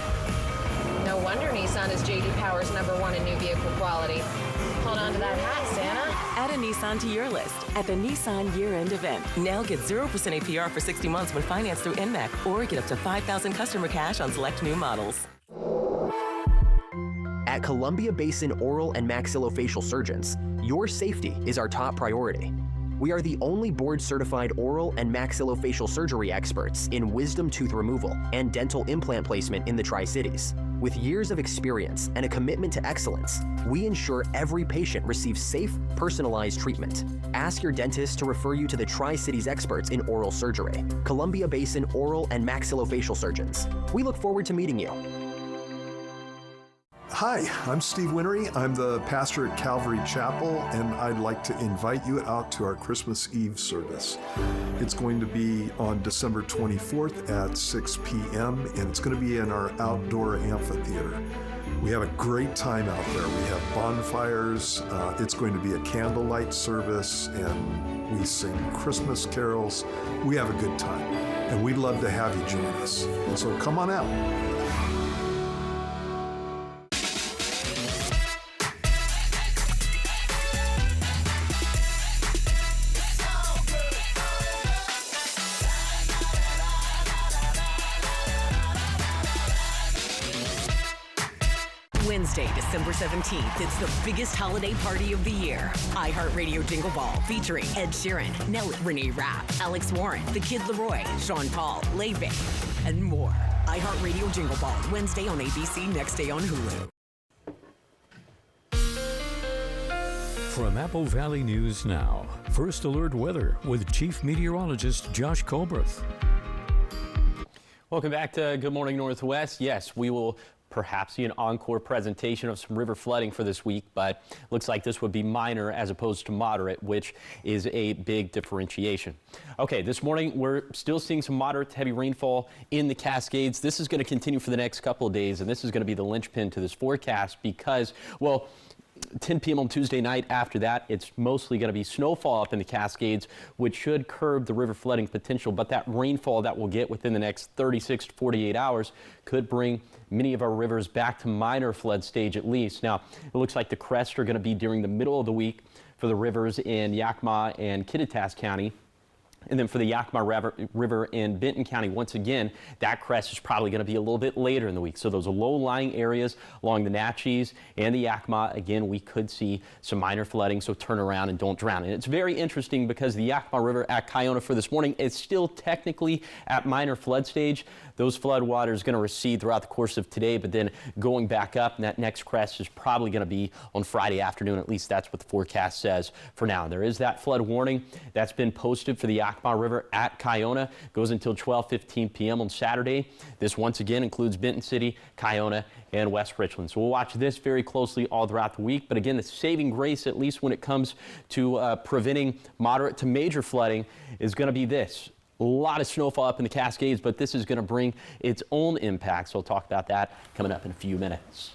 No wonder Nissan is J.D. Power's #1 in new vehicle quality. Hold on to that hat, Santa. Add a Nissan to your list at the Nissan year-end event. Now get 0% APR for 60 months when financed through NMAC, or get up to $5,000 customer cash on select new models. At Columbia Basin Oral and Maxillofacial Surgeons, your safety is our top priority. We are the only board-certified oral and maxillofacial surgery experts in wisdom tooth removal and dental implant placement in the Tri-Cities. With years of experience and a commitment to excellence, we ensure every patient receives safe, personalized treatment. Ask your dentist to refer you to the Tri-Cities experts in oral surgery, Columbia Basin Oral and Maxillofacial Surgeons. We look forward to meeting you. Hi, I'm Steve Winnery. I'm the pastor at Calvary Chapel, and I'd like to invite you out to our Christmas Eve service. It's going to be on December 24th at 6 p.m., and it's going to be in our outdoor amphitheater. We have a great time out there. We have bonfires. It's going to be a candlelight service, and we sing Christmas carols. We have a good time, and we'd love to have you join us. And so come on out. Thursday, December 17th, it's the biggest holiday party of the year. iHeartRadio Jingle Ball featuring Ed Sheeran, Nelly, Renee Rapp, Alex Warren, The Kid Laroi, Sean Paul, Le'Veon, and more. iHeartRadio Jingle Ball, Wednesday on ABC, next day on Hulu. From Apple Valley News Now, First Alert Weather with Chief Meteorologist Josh Colbreth. Welcome back to Good Morning Northwest. Yes, we will perhaps see an encore presentation of some river flooding for this week, but looks like this would be minor as opposed to moderate, which is a big differentiation. Okay, this morning we're still seeing some moderate to heavy rainfall in the Cascades. This is going to continue for the next couple of days, and this is going to be the linchpin to this forecast because, well, 10 p.m. on Tuesday night. After that, it's mostly going to be snowfall up in the Cascades, which should curb the river flooding potential. But that rainfall that we'll get within the next 36 to 48 hours could bring many of our rivers back to minor flood stage at least. Now, it looks like the crests are going to be during the middle of the week for the rivers in Yakima and Kittitas County. And then for the Yakima River in Benton County, once again, that crest is probably going to be a little bit later in the week. So those are low-lying areas along the Natchez and the Yakima. Again, we could see some minor flooding, so turn around and don't drown. And it's very interesting because the Yakima River at Kiona for this morning is still technically at minor flood stage. Those flood water is going to recede throughout the course of today, but then going back up, and that next crest is probably going to be on Friday afternoon. At least that's what the forecast says for now. There is that flood warning that's been posted for the Yakima River at Kiona. Goes until 12:15 p.m. on Saturday. This once again includes Benton City, Kiona, and West Richland. So we'll watch this very closely all throughout the week. But again, the saving grace, at least when it comes to preventing moderate to major flooding, is going to be this. A lot of snowfall up in the Cascades, but this is going to bring its own impact. So we'll talk about that coming up in a few minutes.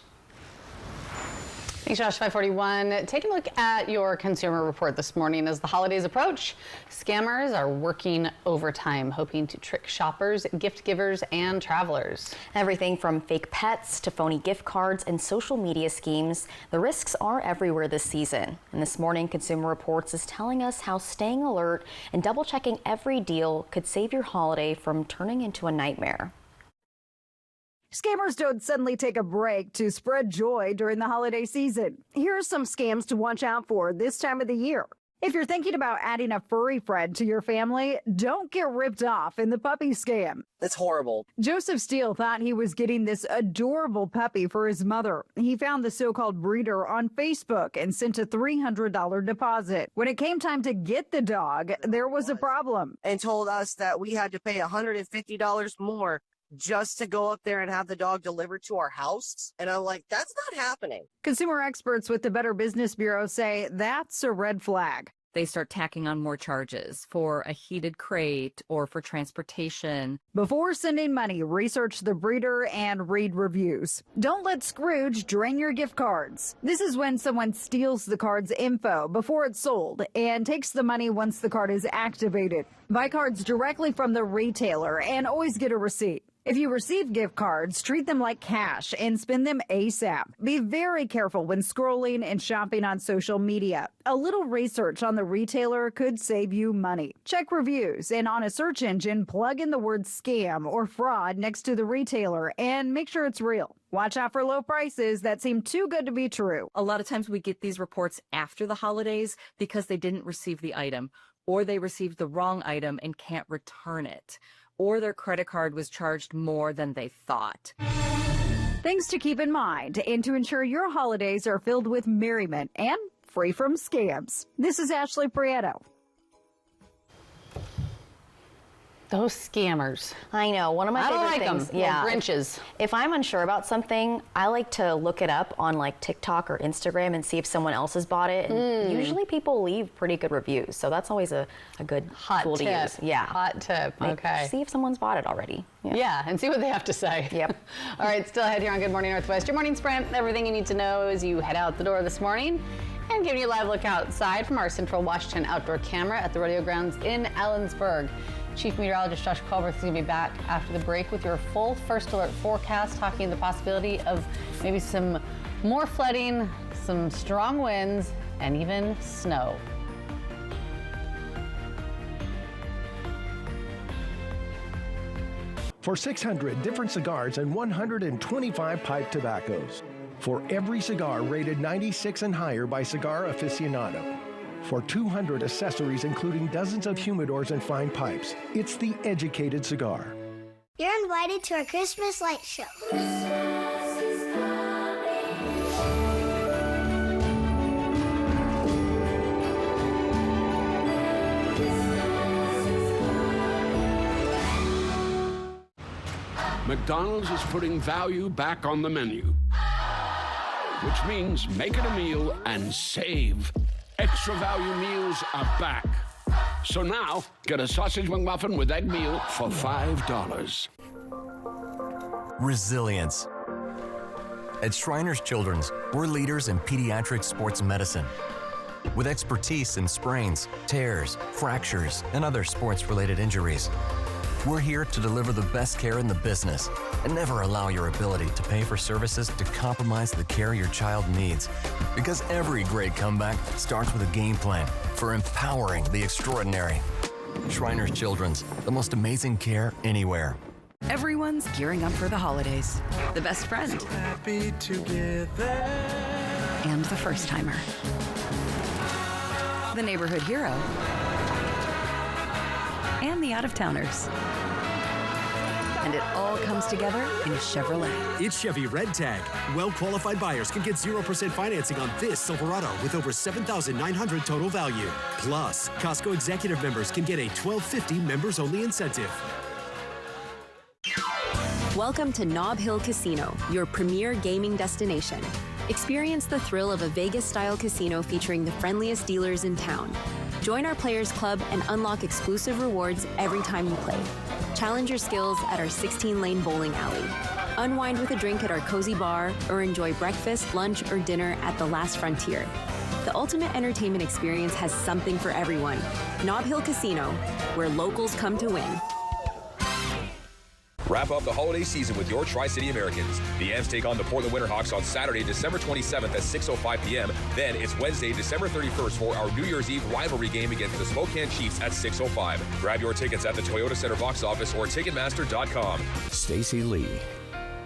Thanks, Josh. 541. Taking a look at your consumer report this morning. As the holidays approach, scammers are working overtime, hoping to trick shoppers, gift givers, and travelers. Everything from fake pets to phony gift cards and social media schemes. The risks are everywhere this season. And this morning, Consumer Reports is telling us how staying alert and double checking every deal could save your holiday from turning into a nightmare. Scammers don't suddenly take a break to spread joy during the holiday season. Here are some scams to watch out for this time of the year. If you're thinking about adding a furry friend to your family, don't get ripped off in the puppy scam. That's horrible. Joseph Steele thought he was getting this adorable puppy for his mother. He found the so-called breeder on Facebook and sent a $300 deposit. When it came time to get the dog, there was a problem. And told us that we had to pay $150 more just to go up there and have the dog delivered to our house. And I'm like, that's not happening. Consumer experts with the Better Business Bureau say that's a red flag. They start tacking on more charges for a heated crate or for transportation. Before sending money, research the breeder and read reviews. Don't let Scrooge drain your gift cards. This is when someone steals the card's info before it's sold and takes the money once the card is activated. Buy cards directly from the retailer and always get a receipt. If you receive gift cards, treat them like cash and spend them ASAP. Be very careful when scrolling and shopping on social media. A little research on the retailer could save you money. Check reviews and on a search engine, plug in the word scam or fraud next to the retailer and make sure it's real. Watch out for low prices that seem too good to be true. A lot of times we get these reports after the holidays because they didn't receive the item or they received the wrong item and can't return it, or their credit card was charged more than they thought. Things to keep in mind and to ensure your holidays are filled with merriment and free from scams. This is Ashley Prieto. Those scammers. I know. One of my favorite things. Them. Yeah. Grinches. If I'm unsure about something, I like to look it up on like TikTok or Instagram and see if someone else has bought it. And usually people leave pretty good reviews. So that's always a good tool to use. Yeah. Hot tip. Okay. See if someone's bought it already. Yeah, and see what they have to say. Yep. All right, still ahead here on Good Morning Northwest. Your morning sprint, everything you need to know as you head out the door this morning. And giving you a live look outside from our Central Washington outdoor camera at the rodeo grounds in Ellensburg. Chief Meteorologist Josh Colbreth is going to be back after the break with your full First Alert forecast, talking the possibility of maybe some more flooding, some strong winds, and even snow. For 600 different cigars and 125 pipe tobaccos. For every cigar rated 96 and higher by Cigar Aficionado. For 200 accessories, including dozens of humidors and fine pipes. It's the Educated Cigar. You're invited to our Christmas light show. McDonald's is putting value back on the menu, which means make it a meal and save. Extra value meals are back. So now, get a sausage McMuffin with egg meal for $5. Resilience. At Shriners Children's, we're leaders in pediatric sports medicine. With expertise in sprains, tears, fractures, and other sports-related injuries. We're here to deliver the best care in the business and never allow your ability to pay for services to compromise the care your child needs. Because every great comeback starts with a game plan for empowering the extraordinary. Shriners Children's, the most amazing care anywhere. Everyone's gearing up for the holidays. The best friend. Happy together. And the first timer. The neighborhood hero. And the out-of-towners. And it all comes together in Chevrolet. It's Chevy Red Tag. Well-qualified buyers can get 0% financing on this Silverado with over $7,900 total value. Plus, Costco Executive members can get a $12.50 members-only incentive. Welcome to Nob Hill Casino, your premier gaming destination. Experience the thrill of a Vegas-style casino featuring the friendliest dealers in town. Join our Players Club and unlock exclusive rewards every time you play. Challenge your skills at our 16-lane bowling alley. Unwind with a drink at our cozy bar or enjoy breakfast, lunch, or dinner at the Last Frontier. The ultimate entertainment experience has something for everyone. Nob Hill Casino, where locals come to win. Wrap up the holiday season with your Tri-City Americans. The Ants take on the Portland Winterhawks on Saturday, December 27th at 6:05 p.m. Then it's Wednesday, December 31st for our New Year's Eve rivalry game against the Spokane Chiefs at 6:05. Grab your tickets at the Toyota Center box office or Ticketmaster.com. Stacy Lee.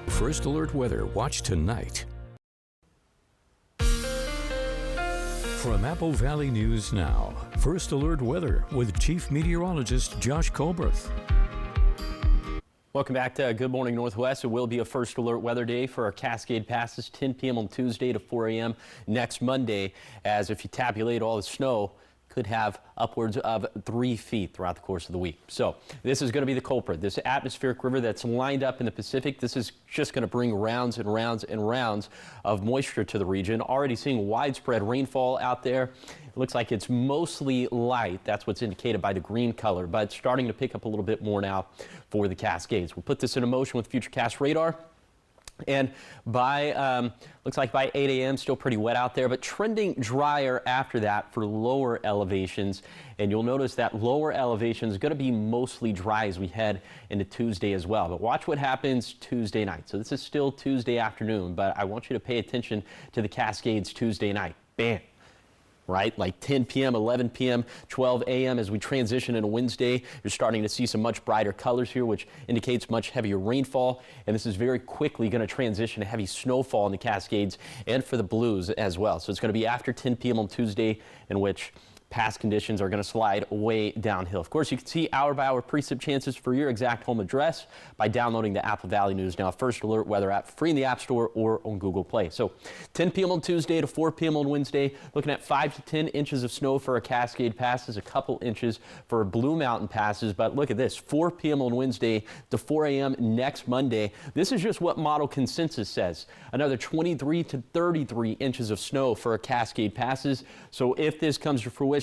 First Alert Weather. Watch tonight. From Apple Valley News Now, First Alert Weather with Chief Meteorologist Josh Colbert. Welcome back to Good Morning Northwest. It will be a First Alert weather day for our Cascade Passes, 10 p.m. on Tuesday to 4 a.m. next Monday, as if you tabulate all the snow, could have upwards of 3 feet throughout the course of the week. So this is going to be the culprit. This atmospheric river that's lined up in the Pacific, this is just going to bring rounds and rounds and rounds of moisture to the region. Already seeing widespread rainfall out there. It looks like it's mostly light. That's what's indicated by the green color, but it's starting to pick up a little bit more now for the Cascades. We'll put this into motion with Futurecast radar. And by, looks like by 8 a.m., still pretty wet out there, but trending drier after that for lower elevations. And you'll notice that lower elevation is going to be mostly dry as we head into Tuesday as well. But watch what happens Tuesday night. So this is still Tuesday afternoon, but I want you to pay attention to the Cascades Tuesday night. Bam. Right? Like 10 p.m., 11 p.m., 12 a.m. as we transition into Wednesday, you're starting to see some much brighter colors here, which indicates much heavier rainfall. And this is very quickly going to transition to heavy snowfall in the Cascades and for the Blues as well. So it's going to be after 10 p.m. on Tuesday, in which past conditions are going to slide way downhill. Of course, you can see hour-by-hour precip chances for your exact home address by downloading the Apple Valley News Now First Alert weather app, free in the App Store or on Google Play. So 10 p.m. on Tuesday to 4 p.m. on Wednesday, looking at 5 to 10 inches of snow for our Cascade Passes, a couple inches for Blue Mountain Passes. But look at this, 4 p.m. on Wednesday to 4 a.m. next Monday. This is just what model consensus says. Another 23 to 33 inches of snow for our Cascade Passes. So if this comes to fruition,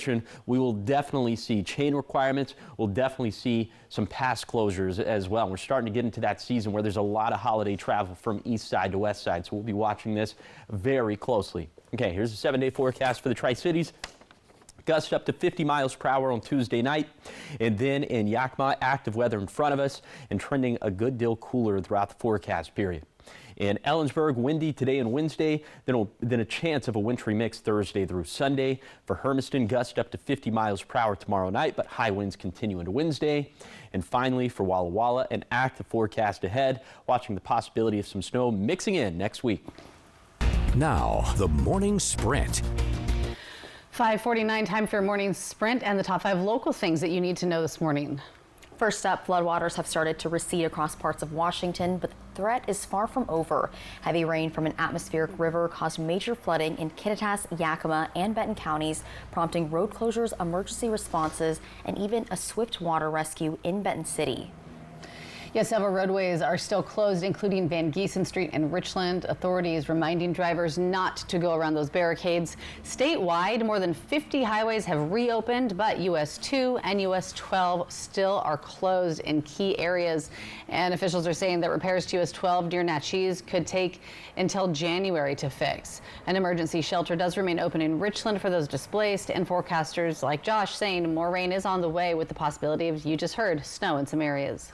we will definitely see chain requirements. We'll definitely see some pass closures as well. We're starting to get into that season where there's a lot of holiday travel from east side to west side. So we'll be watching this very closely. Okay, here's the 7-day forecast for the Tri-Cities. Gusts up to 50 miles per hour on Tuesday night. And then in Yakima, active weather in front of us and trending a good deal cooler throughout the forecast period. In Ellensburg, windy today and Wednesday, then a chance of a wintry mix Thursday through Sunday. For Hermiston, gust up to 50 miles per hour tomorrow night, but high winds continue into Wednesday. And finally, for Walla Walla, an active forecast ahead, watching the possibility of some snow mixing in next week. Now, the morning sprint. 5:49, time for your morning sprint and the top 5 local things that you need to know this morning. First up, floodwaters have started to recede across parts of Washington, but the threat is far from over. Heavy rain from an atmospheric river caused major flooding in Kittitas, Yakima, and Benton counties, prompting road closures, emergency responses, and even a swift water rescue in Benton City. Yes, several roadways are still closed, including Van Giesen Street and Richland. Authorities reminding drivers not to go around those barricades. Statewide, more than 50 highways have reopened, but US 2 and US 12 still are closed in key areas. And officials are saying that repairs to US 12 near Natchez could take until January to fix. An emergency shelter does remain open in Richland for those displaced, and forecasters like Josh saying more rain is on the way with the possibility of, you just heard, snow in some areas.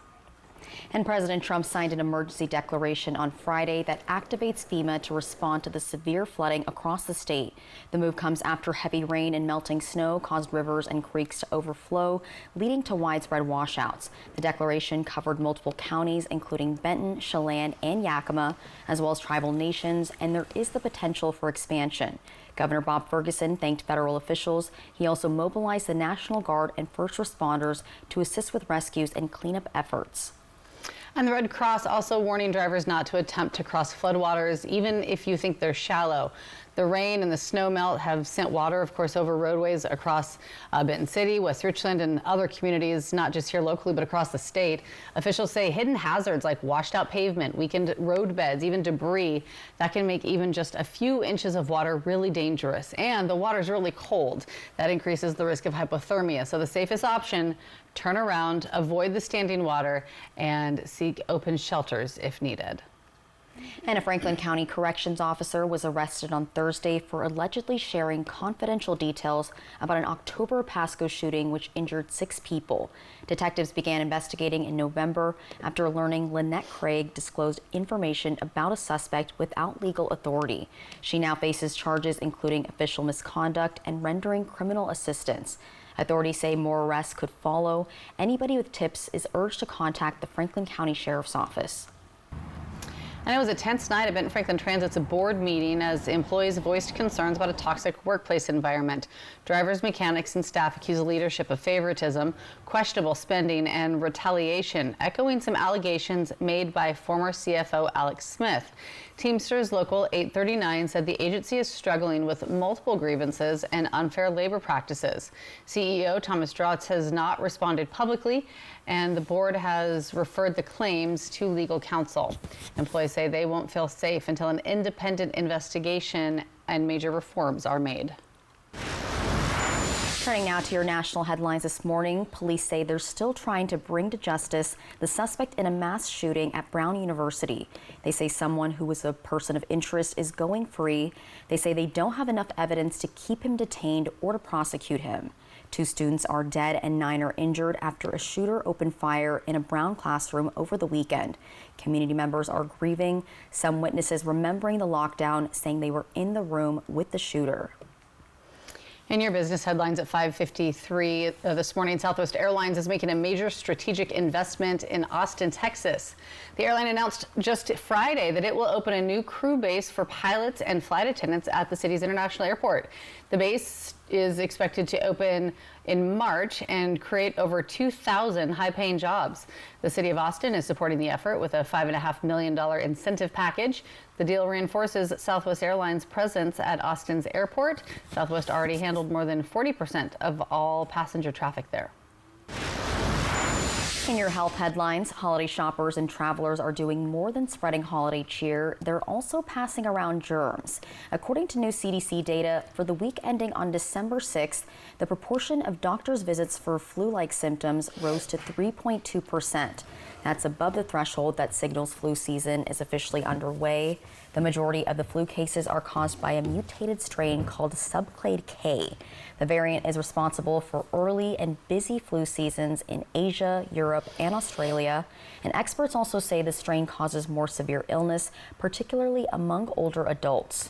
And President Trump signed an emergency declaration on Friday that activates FEMA to respond to the severe flooding across the state. The move comes after heavy rain and melting snow caused rivers and creeks to overflow, leading to widespread washouts. The declaration covered multiple counties, including Benton, Chelan, and Yakima, as well as tribal nations, and there is the potential for expansion. Governor Bob Ferguson thanked federal officials. He also mobilized the National Guard and first responders to assist with rescues and cleanup efforts. And the Red Cross also warning drivers not to attempt to cross floodwaters, even if you think they're shallow. The rain and the snow melt have sent water, of course, over roadways across Benton City, West Richland, and other communities, not just here locally, but across the state. Officials say hidden hazards like washed out pavement, weakened road beds, even debris, that can make even just a few inches of water really dangerous. And the water's really cold. That increases the risk of hypothermia. So the safest option, turn around, avoid the standing water, and seek open shelters if needed. And a Franklin County corrections officer was arrested on Thursday for allegedly sharing confidential details about an October Pasco shooting which injured 6 people. Detectives began investigating in November after learning Lynette Craig disclosed information about a suspect without legal authority. She now faces charges including official misconduct and rendering criminal assistance. Authorities say more arrests could follow. Anybody with tips is urged to contact the Franklin County Sheriff's Office. And it was a tense night at Benton Franklin Transit's board meeting as employees voiced concerns about a toxic workplace environment. Drivers, mechanics, and staff accuse the leadership of favoritism, questionable spending, and retaliation, echoing some allegations made by former CFO Alex Smith. Teamsters Local 839 said the agency is struggling with multiple grievances and unfair labor practices. CEO Thomas Drotz has not responded publicly, and the board has referred the claims to legal counsel. Employees say they won't feel safe until an independent investigation and major reforms are made. Turning now to your national headlines this morning, police say they're still trying to bring to justice the suspect in a mass shooting at Brown University. They say someone who was a person of interest is going free. They say they don't have enough evidence to keep him detained or to prosecute him. 2 students are dead and 9 are injured after a shooter opened fire in a Brown classroom over the weekend. Community members are grieving. Some witnesses remembering the lockdown, saying they were in the room with the shooter. In your business headlines at 5:53 this morning, Southwest Airlines is making a major strategic investment in Austin, Texas. The airline announced just Friday that it will open a new crew base for pilots and flight attendants at the city's international airport. The base is expected to open in March and create over 2,000 high-paying jobs. The city of Austin is supporting the effort with a $5.5 million incentive package. The deal reinforces Southwest Airlines' presence at Austin's airport. Southwest already handled more than 40% of all passenger traffic there. In your health headlines, holiday shoppers and travelers are doing more than spreading holiday cheer. They're also passing around germs. According to new CDC data, for the week ending on December 6th, the proportion of doctors' visits for flu-like symptoms rose to 3.2%. That's above the threshold that signals flu season is officially underway. The majority of the flu cases are caused by a mutated strain called subclade K. The variant is responsible for early and busy flu seasons in Asia, Europe, and Australia. And experts also say the strain causes more severe illness, particularly among older adults.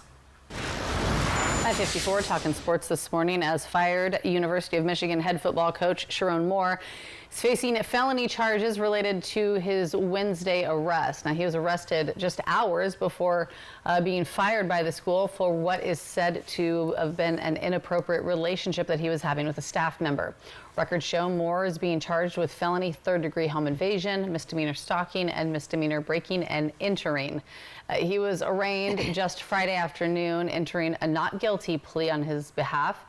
At 54, talking sports this morning as fired University of Michigan head football coach Sharon Moore He's facing felony charges related to his Wednesday arrest. Now, he was arrested just hours before being fired by the school for what is said to have been an inappropriate relationship that he was having with a staff member. Records show Moore is being charged with felony third-degree home invasion, misdemeanor stalking, and misdemeanor breaking and entering. He was arraigned just Friday afternoon, entering a not guilty plea on his behalf.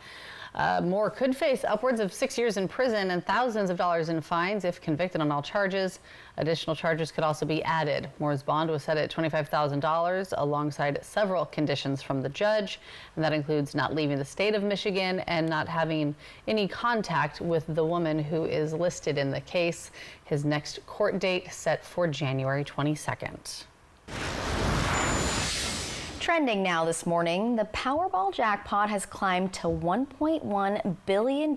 Moore could face upwards of 6 years in prison and thousands of dollars in fines if convicted on all charges. Additional charges could also be added. Moore's bond was set at $25,000 alongside several conditions from the judge, and that includes not leaving the state of Michigan and not having any contact with the woman who is listed in the case. His next court date set for January 22nd. Trending now this morning, the Powerball jackpot has climbed to $1.1 billion,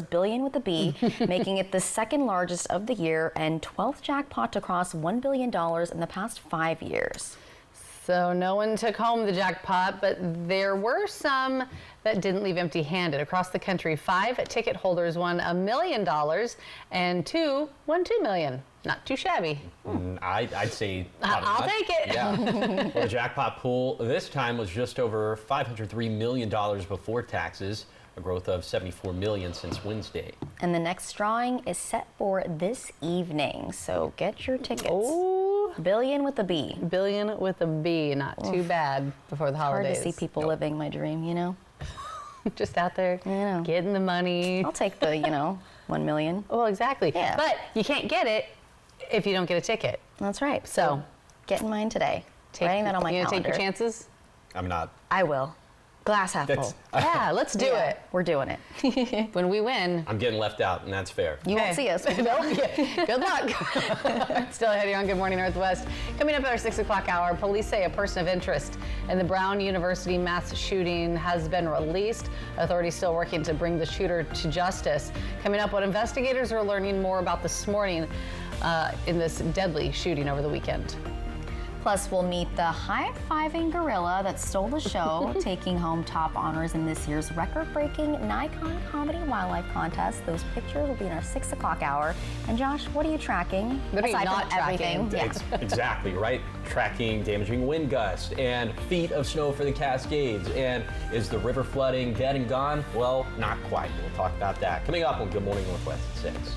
billion with a B, making it the second largest of the year and 12th jackpot to cross $1 billion in the past 5 years. So no one took home the jackpot, but there were some that didn't leave empty-handed. Across the country, 5 ticket holders won $1 million and 2 won $2 million. Not too shabby. I'd say I'll take it. Yeah. Well, the jackpot pool this time was just over $503 million before taxes, a growth of $74 million since Wednesday. And the next drawing is set for this evening, so get your tickets. Oh, billion with a B. Billion with a B. Not too bad before the holidays. Hard to see people living my dream, you know? Just out there getting the money. I'll take the, 1 million. Well, exactly. Yeah. But you can't get it if you don't get a ticket. That's right. So getting mine today. Writing that on my calendar. You gonna take your chances? I'm not. I will. Glass half full. Yeah, let's do it. We're doing it. When we win. I'm getting left out, and that's fair. You won't see us. Good luck. Still ahead here on Good Morning Northwest. Coming up at our 6 o'clock hour, police say a person of interest in the Brown University mass shooting has been released. Authorities still working to bring the shooter to justice. Coming up, what investigators are learning more about this morning in this deadly shooting over the weekend. Plus, we'll meet the high-fiving gorilla that stole the show, taking home top honors in this year's record-breaking Nikon Comedy Wildlife Contest. Those pictures will be in our 6 o'clock hour. And Josh, what are you tracking? What are you not tracking? Exactly, right? Tracking damaging wind gusts and feet of snow for the Cascades. And is the river flooding dead and gone? Well, not quite. We'll talk about that coming up on Good Morning Northwest at 6.